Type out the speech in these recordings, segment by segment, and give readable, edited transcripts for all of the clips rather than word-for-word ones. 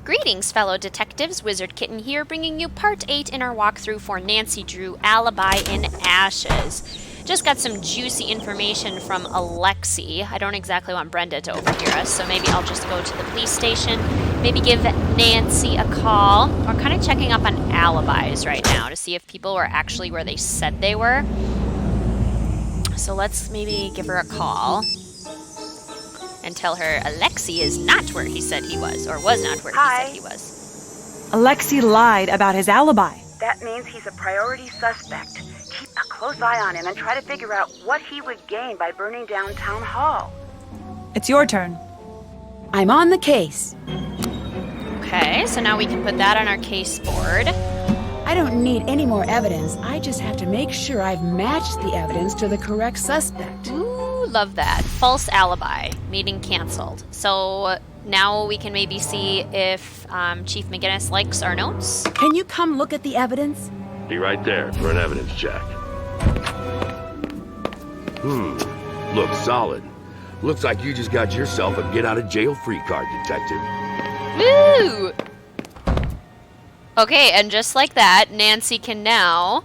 Greetings, fellow detectives. Wizard Kitten here, bringing you part 8 in our walkthrough for Nancy Drew, Alibi in Ashes. Just got some juicy information from Alexei. I don't exactly want Brenda to overhear us, so maybe I'll just go to the police station, maybe give Nancy a call. We're kind of checking up on alibis right now to see if people were actually where they said they were. So let's maybe give her a call and tell her Alexei is not where he said he was, or was not where he said he was. Alexei lied about his alibi. That means he's a priority suspect. Keep a close eye on him and try to figure out what he would gain by burning down Town Hall. It's your turn. I'm on the case. Okay, so now we can put that on our case board. I don't need any more evidence. I just have to make sure I've matched the evidence to the correct suspect. Ooh, love that. False alibi. Meeting canceled. So now we can maybe see if Chief McGinnis likes our notes. Can you come look at the evidence? Be right there for an evidence check. Looks solid. Looks like you just got yourself a get-out-of-jail-free card, detective. Woo! Okay, and just like that, Nancy can now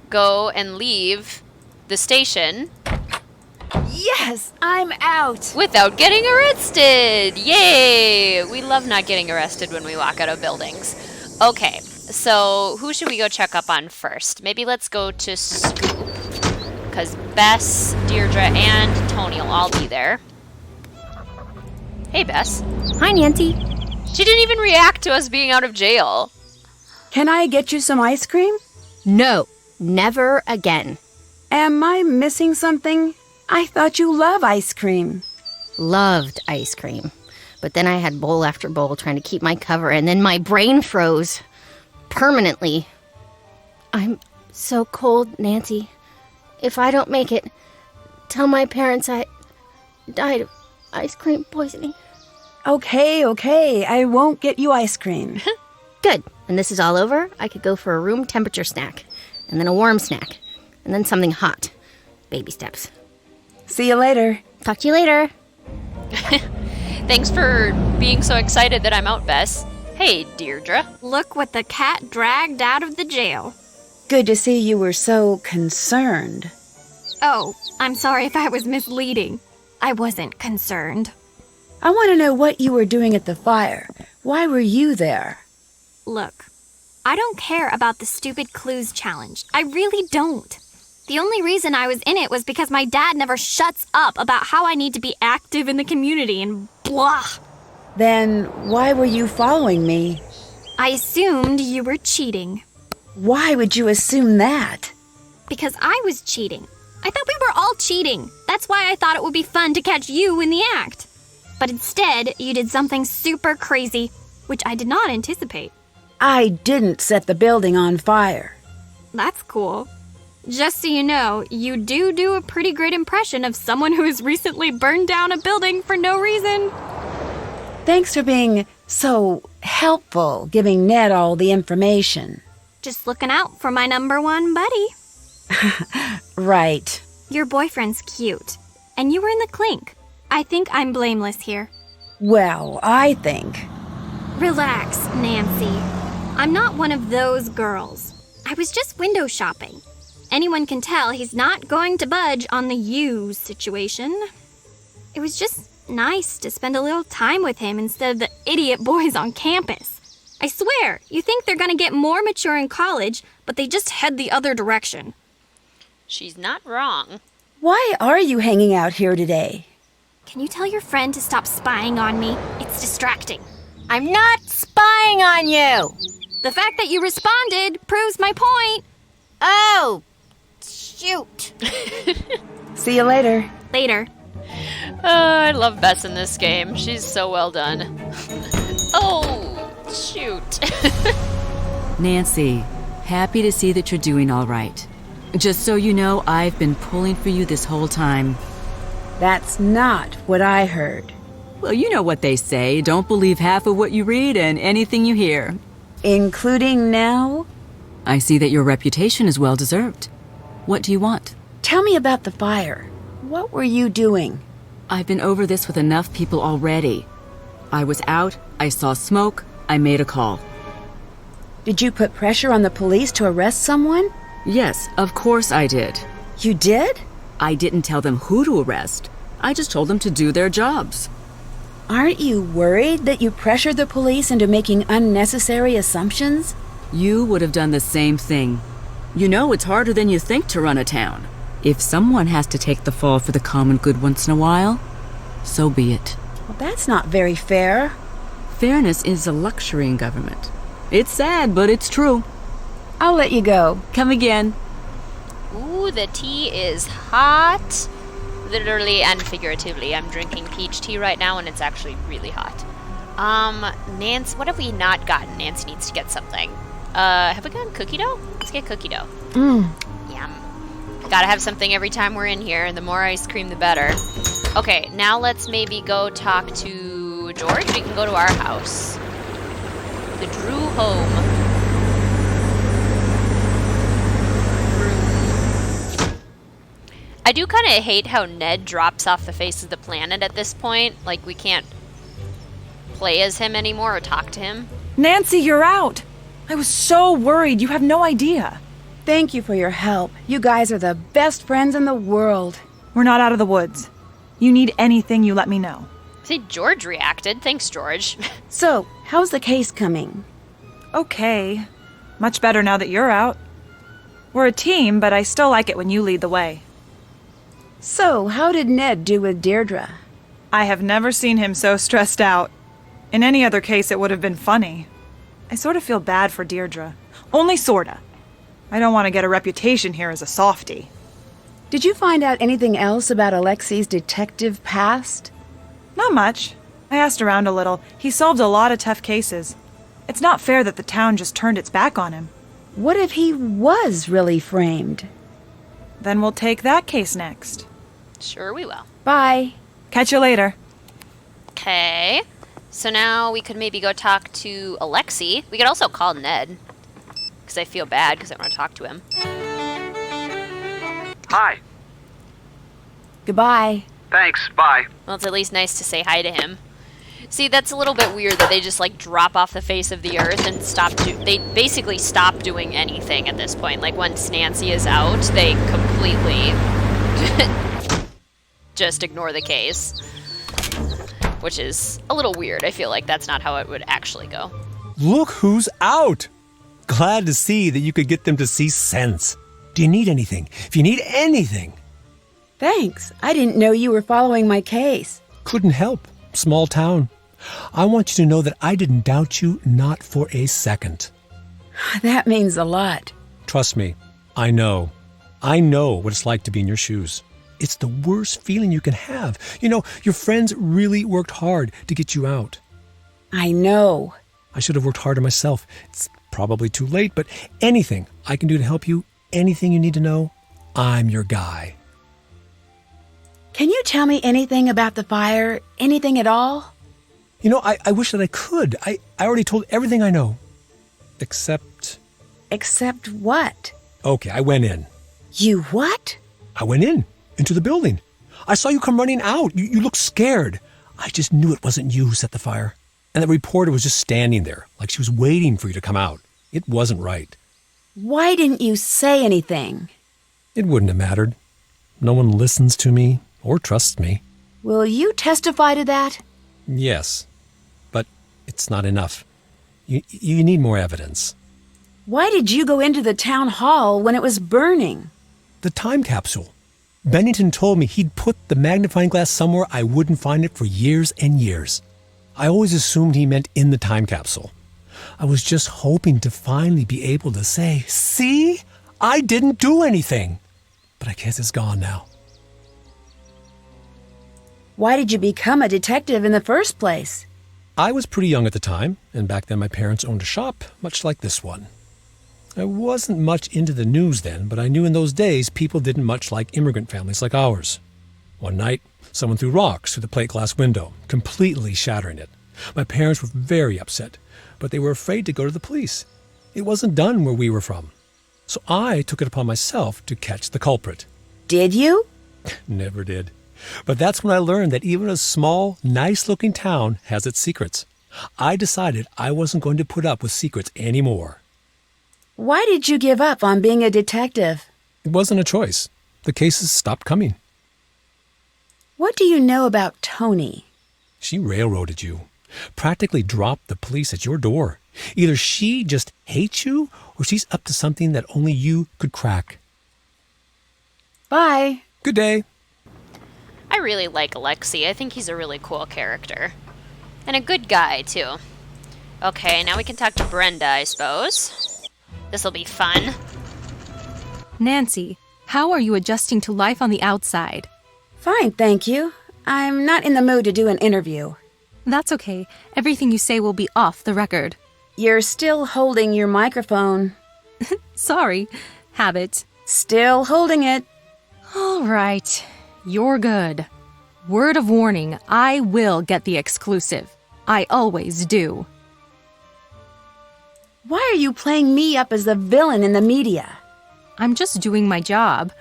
go and leave the station. Yes, I'm out. Without getting arrested! Yay! We love not getting arrested when we walk out of buildings. Okay, so who should we go check up on first? Maybe let's go to Snoop, because Bess, Deirdre, and Tony will all be there. Hey, Bess. Hi, Nancy. She didn't even react to us being out of jail. Can I get you some ice cream? No, never again. Am I missing something? I thought you love ice cream. Loved ice cream. But then I had bowl after bowl trying to keep my cover, and then my brain froze. Permanently. I'm so cold, Nancy. If I don't make it, tell my parents I died of ice cream poisoning. Okay, I won't get you ice cream. Good. When this is all over, I could go for a room temperature snack, and then a warm snack, and then something hot. Baby steps. See you later. Talk to you later. Thanks for being so excited that I'm out, Bess. Hey, Deirdre. Look what the cat dragged out of the jail. Good to see you were so concerned. Oh, I'm sorry if I was misleading. I wasn't concerned. I want to know what you were doing at the fire. Why were you there? Look, I don't care about the stupid clues challenge. I really don't. The only reason I was in it was because my dad never shuts up about how I need to be active in the community and blah. Then why were you following me? I assumed you were cheating. Why would you assume that? Because I was cheating. I thought we were all cheating. That's why I thought it would be fun to catch you in the act. But instead, you did something super crazy, which I did not anticipate. I didn't set the building on fire. That's cool. Just so you know, you do a pretty great impression of someone who has recently burned down a building for no reason. Thanks for being so helpful, giving Ned all the information. Just looking out for my number one buddy. Right. Your boyfriend's cute, and you were in the clink. I think I'm blameless here. Well, I think. Relax, Nancy. I'm not one of those girls. I was just window shopping. Anyone can tell he's not going to budge on the you situation. It was just nice to spend a little time with him instead of the idiot boys on campus. I swear, you think they're going to get more mature in college, but they just head the other direction. She's not wrong. Why are you hanging out here today? Can you tell your friend to stop spying on me? It's distracting. I'm not spying on you. The fact that you responded proves my point. Oh, shoot. See you later. Later. I love Bess in this game. She's so well done. Oh, shoot. Nancy, happy to see that you're doing all right. Just so you know, I've been pulling for you this whole time. That's not what I heard. Well, you know what they say. Don't believe half of what you read and anything you hear. Including now? I see that your reputation is well deserved. What do you want? Tell me about the fire. What were you doing? I've been over this with enough people already. I was out, I saw smoke, I made a call. Did you put pressure on the police to arrest someone? Yes, of course I did. You did? I didn't tell them who to arrest. I just told them to do their jobs. Aren't you worried that you pressured the police into making unnecessary assumptions? You would have done the same thing. You know it's harder than you think to run a town. If someone has to take the fall for the common good once in a while, so be it. Well, that's not very fair. Fairness is a luxury in government. It's sad, but it's true. I'll let you go. Come again. Ooh, the tea is hot. Literally and figuratively. I'm drinking peach tea right now, and it's actually really hot. Nancy, what have we not gotten? Nancy needs to get something. Have we gotten cookie dough? Let's get cookie dough. Yum. Gotta have something every time we're in here, and the more ice cream, the better. Okay, now let's maybe go talk to George. We can go to our house. The Drew home. I do kind of hate how Ned drops off the face of the planet at this point. Like, we can't play as him anymore or talk to him. Nancy, you're out. I was so worried. You have no idea. Thank you for your help. You guys are the best friends in the world. We're not out of the woods. You need anything, you let me know. See, George reacted. Thanks, George. So, how's the case coming? Okay. Much better now that you're out. We're a team, but I still like it when you lead the way. So, how did Ned do with Deirdre? I have never seen him so stressed out. In any other case, it would have been funny. I sort of feel bad for Deirdre. Only sorta. I don't want to get a reputation here as a softie. Did you find out anything else about Alexei's detective past? Not much. I asked around a little. He solved a lot of tough cases. It's not fair that the town just turned its back on him. What if he was really framed? Then we'll take that case next. Sure we will. Bye. Catch you later. Okay. So now we could maybe go talk to Alexei. We could also call Ned. Because I feel bad because I want to talk to him. Hi. Goodbye. Thanks, bye. Well, it's at least nice to say hi to him. See, that's a little bit weird that they just, like, drop off the face of the earth and they basically stop doing anything at this point. Like, once Nancy is out, they completely just ignore the case. Which is a little weird. I feel like that's not how it would actually go. Look who's out! Glad to see that you could get them to see sense. Do you need anything? If you need anything. Thanks. I didn't know you were following my case. Couldn't help. Small town. I want you to know that I didn't doubt you, not for a second. That means a lot. Trust me, I know. I know what it's like to be in your shoes. It's the worst feeling you can have. You know, your friends really worked hard to get you out. I know. I should have worked harder myself. It's probably too late, but anything I can do to help you, anything you need to know, I'm your guy. Can you tell me anything about the fire? Anything at all? You know, I wish that I could. I already told everything I know. Except... Except what? Okay, I went in. You what? I went in. Into the building. I saw you come running out. You looked scared. I just knew it wasn't you who set the fire. And the reporter was just standing there, like she was waiting for you to come out. It wasn't right. Why didn't you say anything? It wouldn't have mattered. No one listens to me or trusts me. Will you testify to that? Yes, but it's not enough. You need more evidence. Why did you go into the town hall when it was burning? The time capsule. Bennington told me he'd put the magnifying glass somewhere I wouldn't find it for years and years. I always assumed he meant in the time capsule. I was just hoping to finally be able to say, see, I didn't do anything. But I guess it's gone now. Why did you become a detective in the first place? I was pretty young at the time, and back then my parents owned a shop, much like this one. I wasn't much into the news then, but I knew in those days people didn't much like immigrant families like ours. One night, someone threw rocks through the plate glass window, completely shattering it. My parents were very upset, but they were afraid to go to the police. It wasn't done where we were from. So I took it upon myself to catch the culprit. Did you? Never did. But that's when I learned that even a small, nice-looking town has its secrets. I decided I wasn't going to put up with secrets anymore. Why did you give up on being a detective? It wasn't a choice. The cases stopped coming. What do you know about Tony? She railroaded you. Practically dropped the police at your door. Either she just hates you, or she's up to something that only you could crack. Bye. Good day. I really like Alexei. I think he's a really cool character. And a good guy, too. Okay, now we can talk to Brenda, I suppose. This'll be fun. Nancy, how are you adjusting to life on the outside? Fine, thank you. I'm not in the mood to do an interview. That's okay. Everything you say will be off the record. You're still holding your microphone. Sorry. Habit. Still holding it. All right. You're good. Word of warning, I will get the exclusive. I always do. Why are you playing me up as the villain in the media? I'm just doing my job.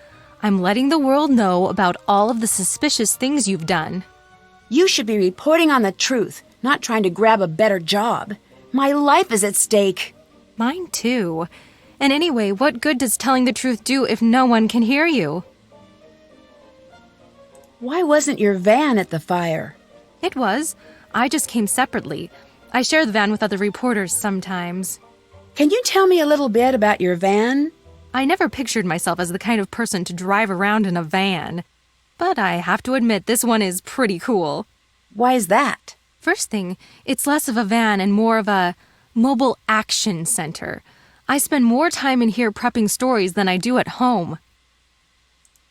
I'm letting the world know about all of the suspicious things you've done. You should be reporting on the truth, not trying to grab a better job. My life is at stake. Mine too. And anyway, what good does telling the truth do if no one can hear you? Why wasn't your van at the fire? It was. I just came separately. I share the van with other reporters sometimes. Can you tell me a little bit about your van? I never pictured myself as the kind of person to drive around in a van. But I have to admit this one is pretty cool. Why is that? First thing, it's less of a van and more of a mobile action center. I spend more time in here prepping stories than I do at home.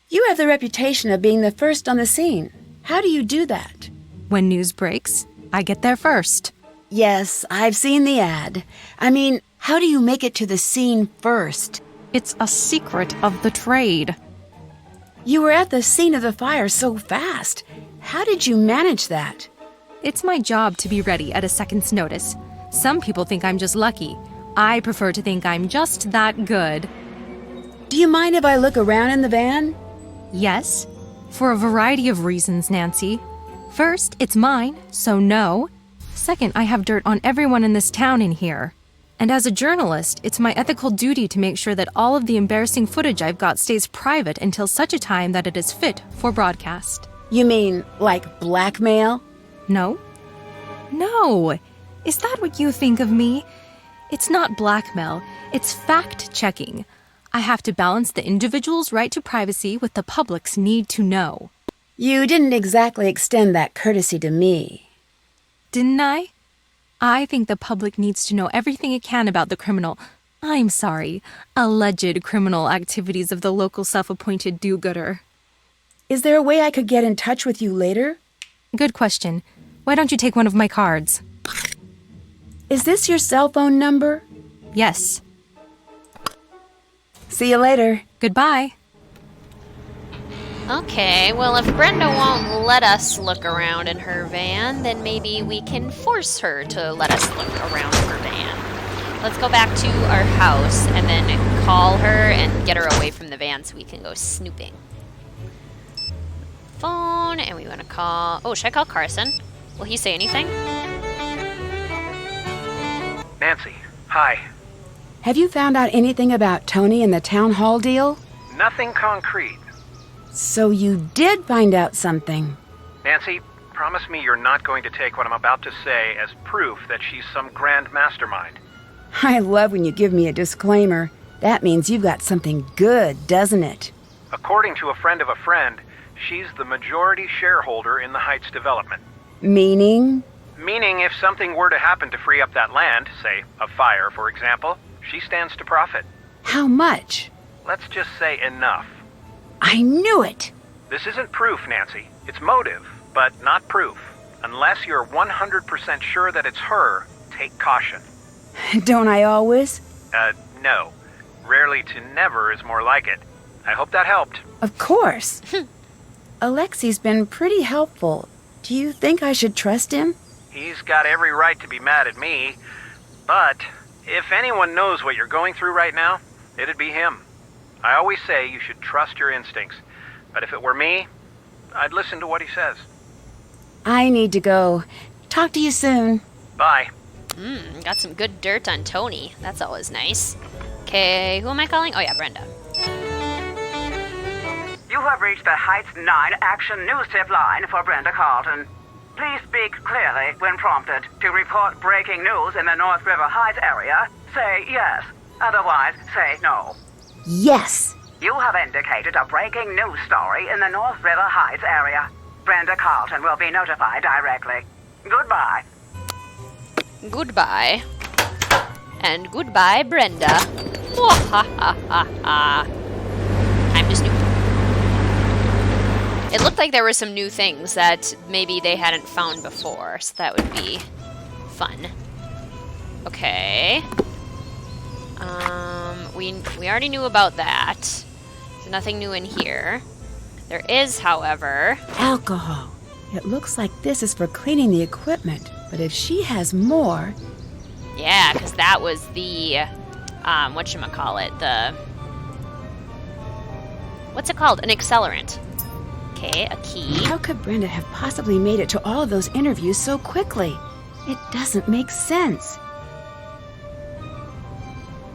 You have the reputation of being the first on the scene. How do you do that? When news breaks, I get there first. Yes, I've seen the ad. I mean, how do you make it to the scene first? It's a secret of the trade. You were at the scene of the fire so fast. How did you manage that? It's my job to be ready at a second's notice. Some people think I'm just lucky. I prefer to think I'm just that good. Do you mind if I look around in the van? Yes, for a variety of reasons, Nancy. First, it's mine, so no. Second, I have dirt on everyone in this town in here. And as a journalist, it's my ethical duty to make sure that all of the embarrassing footage I've got stays private until such a time that it is fit for broadcast. You mean, like blackmail? No. No! Is that what you think of me? It's not blackmail, it's fact-checking. I have to balance the individual's right to privacy with the public's need to know. You didn't exactly extend that courtesy to me. Didn't I? I think the public needs to know everything it can about the alleged criminal activities of the local self-appointed do-gooder. Is there a way I could get in touch with you later? Good question. Why don't you take one of my cards? Is this your cell phone number? Yes. See you later. Goodbye. Okay, well, if Brenda won't let us look around in her van, then maybe we can force her to let us look around her van. Let's go back to our house and then call her and get her away from the van so we can go snooping. Phone, and we want to call... Oh, should I call Carson? Will he say anything? Nancy, hi. Have you found out anything about Tony and the town hall deal? Nothing concrete. So you did find out something. Nancy, promise me you're not going to take what I'm about to say as proof that she's some grand mastermind. I love when you give me a disclaimer. That means you've got something good, doesn't it? According to a friend of a friend, she's the majority shareholder in the Heights development. Meaning? Meaning if something were to happen to free up that land, say a fire, for example, she stands to profit. How much? Let's just say enough. I knew it! This isn't proof, Nancy. It's motive, but not proof. Unless you're 100% sure that it's her, take caution. Don't I always? No. Rarely to never is more like it. I hope that helped. Of course. Alexei's been pretty helpful. Do you think I should trust him? He's got every right to be mad at me. But if anyone knows what you're going through right now, it'd be him. I always say you should trust your instincts. But if it were me, I'd listen to what he says. I need to go. Talk to you soon. Bye. Got some good dirt on Tony. That's always nice. Okay, who am I calling? Oh yeah, Brenda. You have reached the Heights 9 Action News Tip line for Brenda Carlton. Please speak clearly when prompted. To report breaking news in the North River Heights area, say yes. Otherwise, say no. Yes. You have indicated a breaking news story in the North River Heights area. Brenda Carlton will be notified directly. Goodbye. Goodbye. And goodbye, Brenda. I'm just Snoop. It looked like there were some new things that maybe they hadn't found before, so that would be fun. Okay. We already knew about that. There's nothing new in here. There is, however... Alcohol. It looks like this is for cleaning the equipment, but if she has more... Yeah, because that was the... whatchamacallit? The... What's it called? An accelerant. Okay, a key. How could Brenda have possibly made it to all of those interviews so quickly? It doesn't make sense.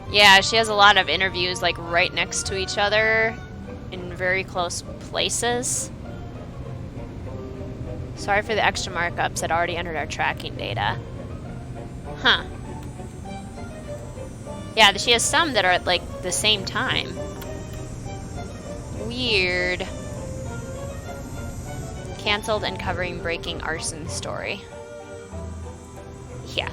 Yeah, she has a lot of interviews like right next to each other in very close places. Sorry for the extra markups. I'd already entered our tracking data. Huh. Yeah, she has some that are at like the same time. Weird. Cancelled and covering breaking arson story. Yeah.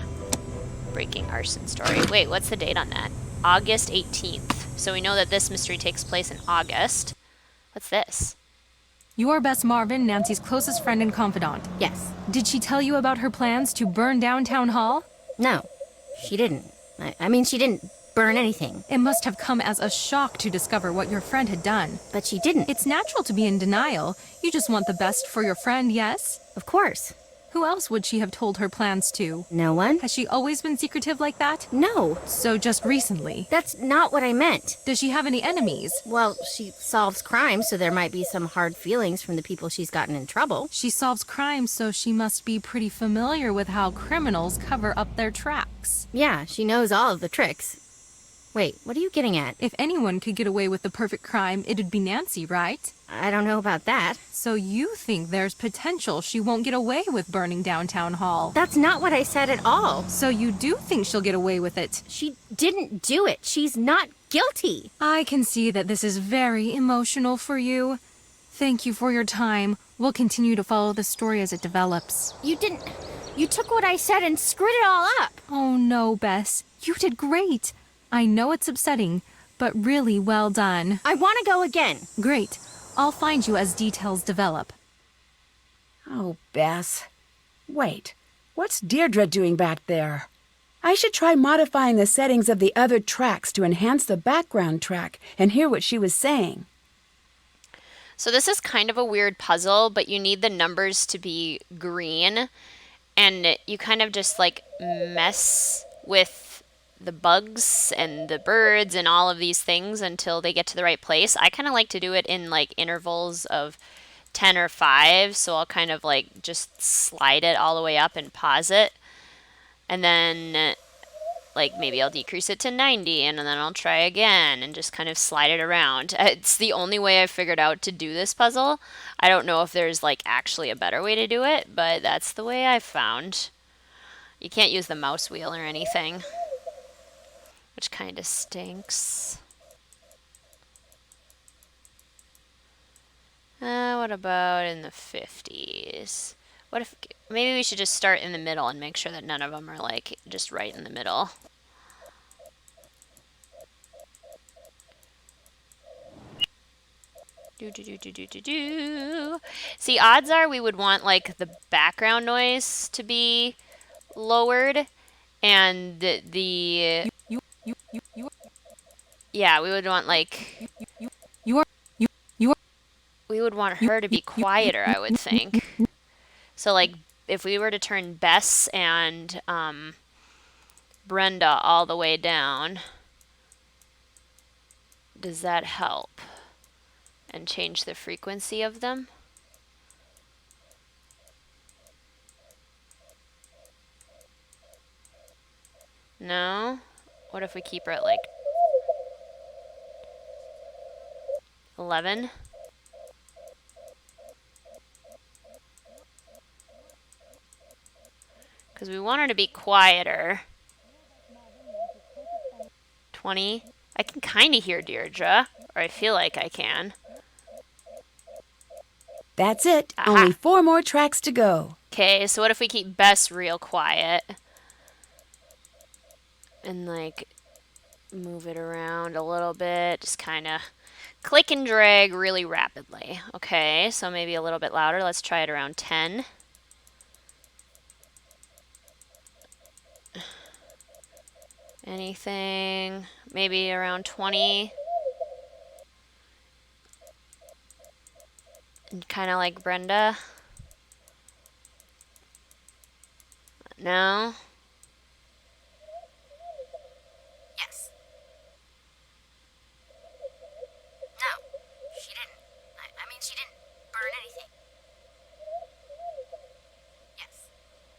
Breaking arson story. Wait, what's the date on that? August 18th. So we know that this mystery takes place in August. What's this? Your Bess Marvin, Nancy's closest friend and confidant. Yes. Did she tell you about her plans to burn down Town Hall? No, she didn't. I mean, she didn't burn anything. It must have come as a shock to discover what your friend had done. But she didn't. It's natural to be in denial. You just want the best for your friend, yes? Of course. Who else would she have told her plans to? No one. Has she always been secretive like that? No. So just recently? That's not what I meant. Does she have any enemies? Well, she solves crimes, so there might be some hard feelings from the people she's gotten in trouble. She solves crimes, so she must be pretty familiar with how criminals cover up their tracks. Yeah, she knows all of the tricks. Wait, what are you getting at? If anyone could get away with the perfect crime, it'd be Nancy, right? I don't know about that. So you think there's potential she won't get away with burning down Town Hall? That's not what I said at all. So you do think she'll get away with it? She didn't do it. She's not guilty. I can see that this is very emotional for you. Thank you for your time. We'll continue to follow the story as it develops. You didn't... You took what I said and screwed it all up. Oh no, Bess. You did great. I know it's upsetting, but really well done. I want to go again. Great. I'll find you as details develop. Oh, Bess. Wait, what's Deirdre doing back there? I should try modifying the settings of the other tracks to enhance the background track and hear what she was saying. So this is kind of a weird puzzle, but you need the numbers to be green, and you kind of just like mess with the bugs and the birds and all of these things until they get to the right place. I kind of like to do it in like intervals of 10 or 5, so I'll kind of like just slide it all the way up and pause it, and then like maybe I'll decrease it to 90 and then I'll try again and just kind of slide it around. It's the only way I've figured out to do this puzzle. I don't know if there's like actually a better way to do it, but that's the way I've found. You can't use the mouse wheel or anything, which kind of stinks. What about in the 50s? What if maybe we should just start in the middle and make sure that none of them are like just right in the middle. See, odds are we would want like the background noise to be lowered and yeah, we would want like we would want her to be quieter, I would think. So like if we were to turn Bess and Brenda all the way down, does that help? And change the frequency of them? No? What if we keep her at like 11? Because we want her to be quieter. 20? I can kind of hear Deirdre. Or I feel like I can. That's it. Aha. Only 4 more tracks to go. Okay, so what if we keep Bess real quiet? And like move it around a little bit. Just kind of click and drag really rapidly. Okay, so maybe a little bit louder. Let's try it around 10. Anything? Maybe around 20. And kind of like Brenda. No? Yes. No, she didn't. I mean, she didn't burn anything. Yes.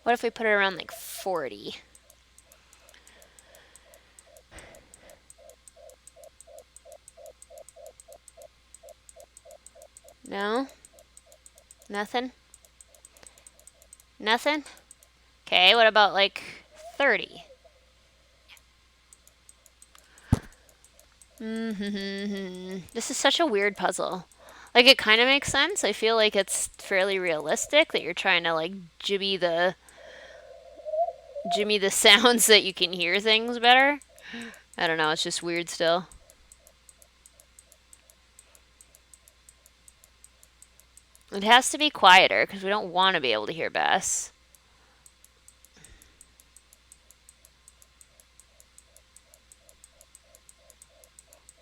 What if we put it around like 40? No? Nothing? Nothing? Okay, what about like 30? This is such a weird puzzle. Like, it kind of makes sense. I feel like it's fairly realistic that you're trying to like jimmy the sounds so that you can hear things better. I don't know, it's just weird still. It has to be quieter because we don't want to be able to hear Bess.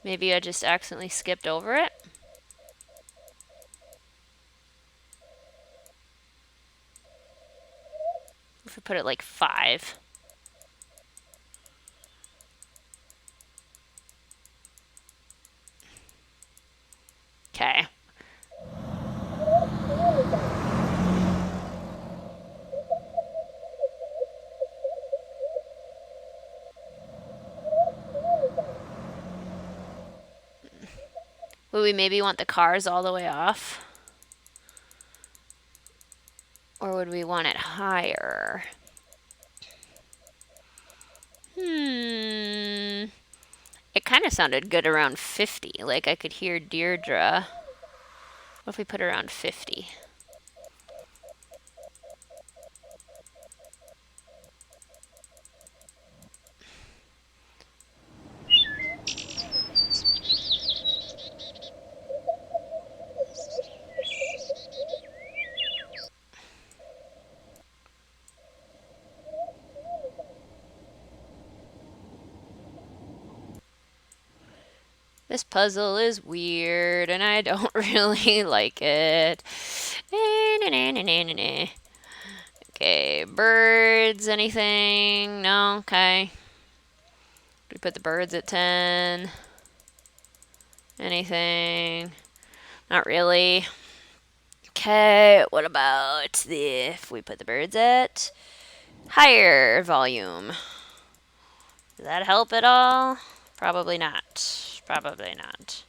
Maybe I just accidentally skipped over it. If we put it like 5. Okay. Would we maybe want the cars all the way off? Or would we want it higher? It kind of sounded good around 50. Like I could hear Deirdre. What if we put it around 50? This puzzle is weird and I don't really like it. Okay, birds, anything? No, okay. We put the birds at 10. Anything? Not really. Okay, what about if we put the birds at higher volume? Does that help at all? Probably not. Probably not.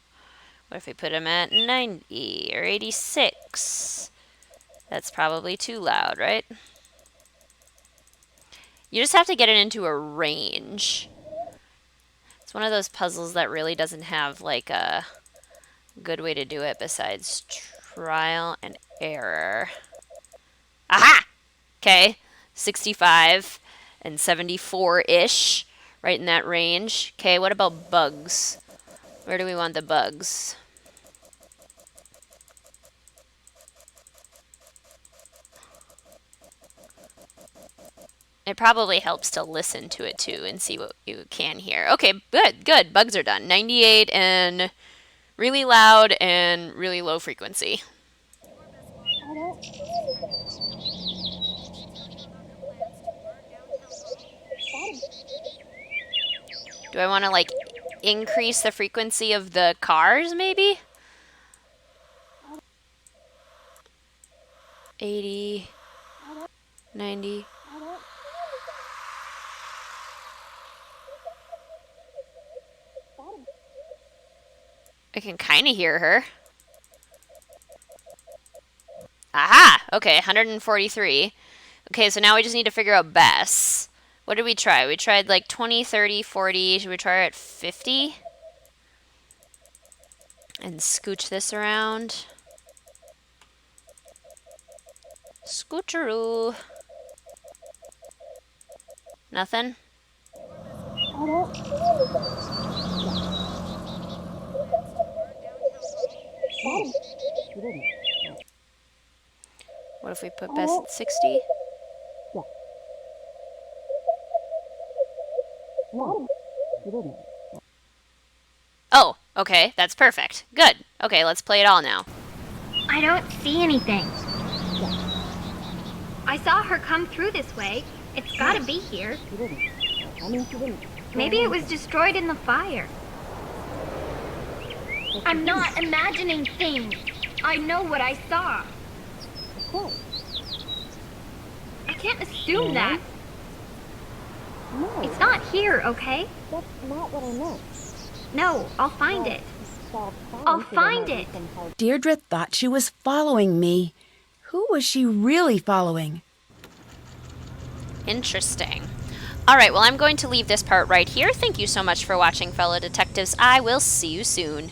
What if we put them at 90 or 86? That's probably too loud, right? You just have to get it into a range. It's one of those puzzles that really doesn't have like a good way to do it besides trial and error. Aha! Okay, 65 and 74-ish, right in that range. Okay, what about bugs? Where do we want the bugs? It probably helps to listen to it too and see what you can hear. Okay, good, good. Bugs are done. 98 and really loud and really low frequency. Do I want to like increase the frequency of the cars maybe? 80, 90. I can kind of hear her. Aha! Okay, 143. Okay, so now we just need to figure out Bess. What did we try? We tried like 20, 30, 40. Should we try her at 50? And scooch this around. Scoocheroo. Nothing? What if we put Bess at 60? Oh, okay, that's perfect. Good. Okay, let's play it all now. I don't see anything. I saw her come through this way. It's gotta be here. Maybe it was destroyed in the fire. I'm not imagining things. I know what I saw. I can't assume that. It's not here, okay? That's not what I meant. No, I'll find it. I'll find it. Deirdre thought she was following me. Who was she really following? Interesting. All right, well, I'm going to leave this part right here. Thank you so much for watching, fellow detectives. I will see you soon.